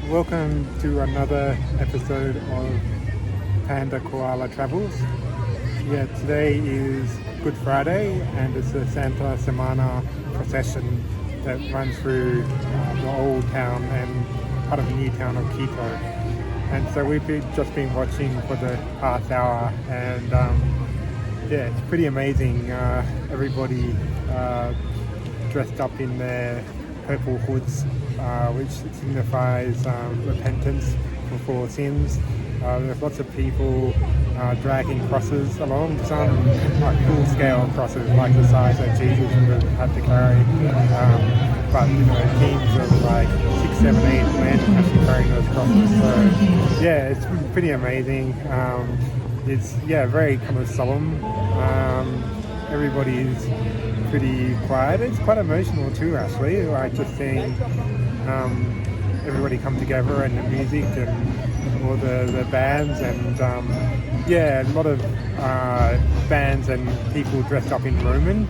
Welcome to another episode of Panda Koala Travels. Yeah, today is Good Friday and it's the Santa Semana procession that runs through the old town and part of the new town of Quito. And so we've just been watching for the past hour and yeah, it's pretty amazing. Everybody dressed up in their purple hoods, which signifies repentance for sins. There's lots of people dragging crosses along, some like full-scale crosses like the size that Jesus would have had to carry. But teams of like 6, 7, 8 men actually carrying those crosses. So yeah, it's pretty amazing. It's very kind of solemn. Everybody's pretty quiet. It's quite emotional too, actually. Like just seeing everybody come together and the music and all the bands and a lot of bands and people dressed up in Roman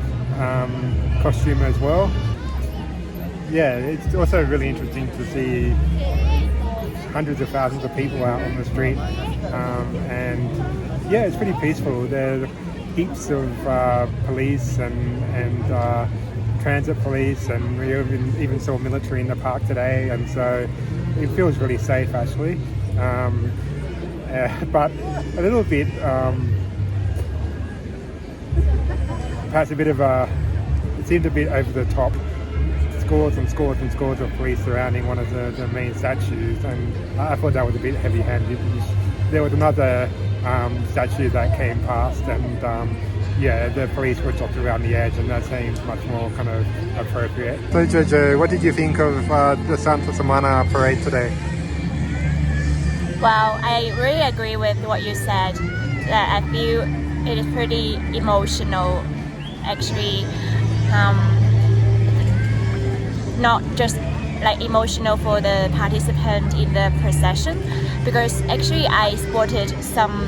costume as well. Yeah, it's also really interesting to see hundreds of thousands of people out on the street, and yeah, it's pretty peaceful. There are heaps of police and transit police, and we even saw military in the park today, and so it feels really safe actually. But a little bit, perhaps a bit of it seemed a bit over the top. Scores and scores and scores of police surrounding one of the main statues, and I thought that was a bit heavy-handed. There was another statue that came past, and the police were dotted around the edge, and that seemed much more kind of appropriate. So Jojo, what did you think of the Santa Semana parade today? Well, I really agree with what you said. That I feel it is pretty emotional, actually. Not just like emotional for the participant in the procession, because actually I spotted some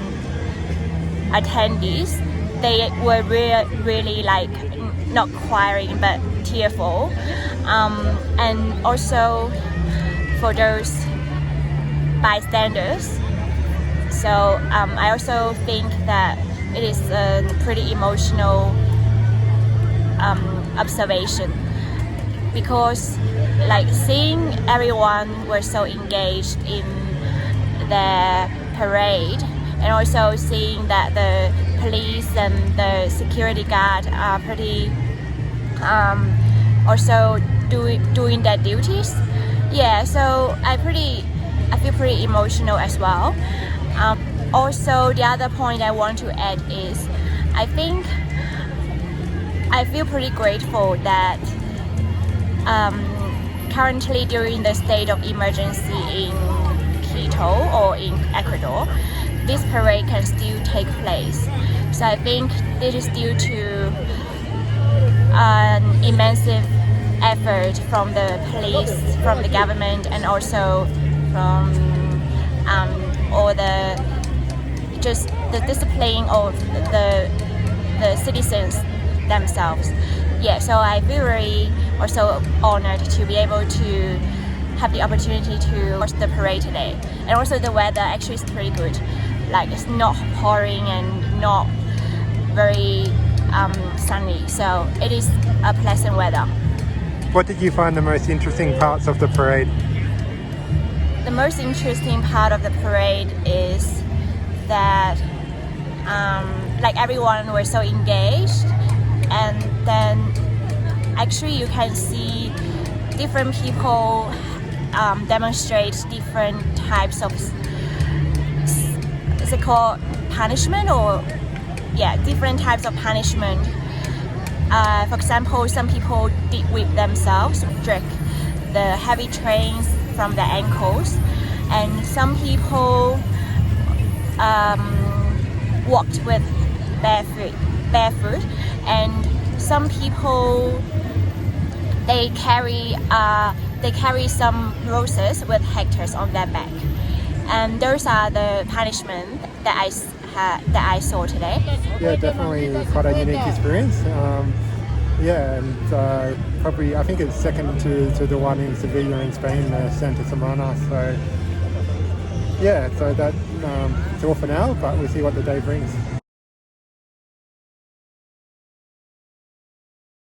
attendees. They were really like not crying but tearful, and also for those bystanders. So I also think that it is a pretty emotional observation, because like seeing everyone were so engaged in their parade, and also seeing that the police and the security guard are pretty also doing their duties. Yeah, so I feel pretty emotional as well. Also, the other point I want to add is I think I feel pretty grateful that currently during the state of emergency in Quito or in Ecuador, this parade can still take place. So I think this is due to an immense effort from the police, from the government, and also from all the discipline of the citizens themselves. Yeah, so I feel very also honored to be able to have the opportunity to watch the parade today. And also the weather actually is pretty good. Like it's not pouring and not very sunny, so it is a pleasant weather. What did you find the most interesting parts of the parade? The most interesting part of the parade is that like everyone was so engaged, and then actually you can see different people demonstrate different types of, is it called punishment, or different types of punishment. For example, some people did whip themselves, drag the heavy trains from their ankles, and some people walked with barefoot, and some people they carry some roses with hectares on their back, and those are the punishment that I saw today. Yeah, definitely quite a unique experience. And probably, I think it's second to the one in Sevilla in Spain, Santa Semana. So yeah, so that's all for now, but we'll see what the day brings.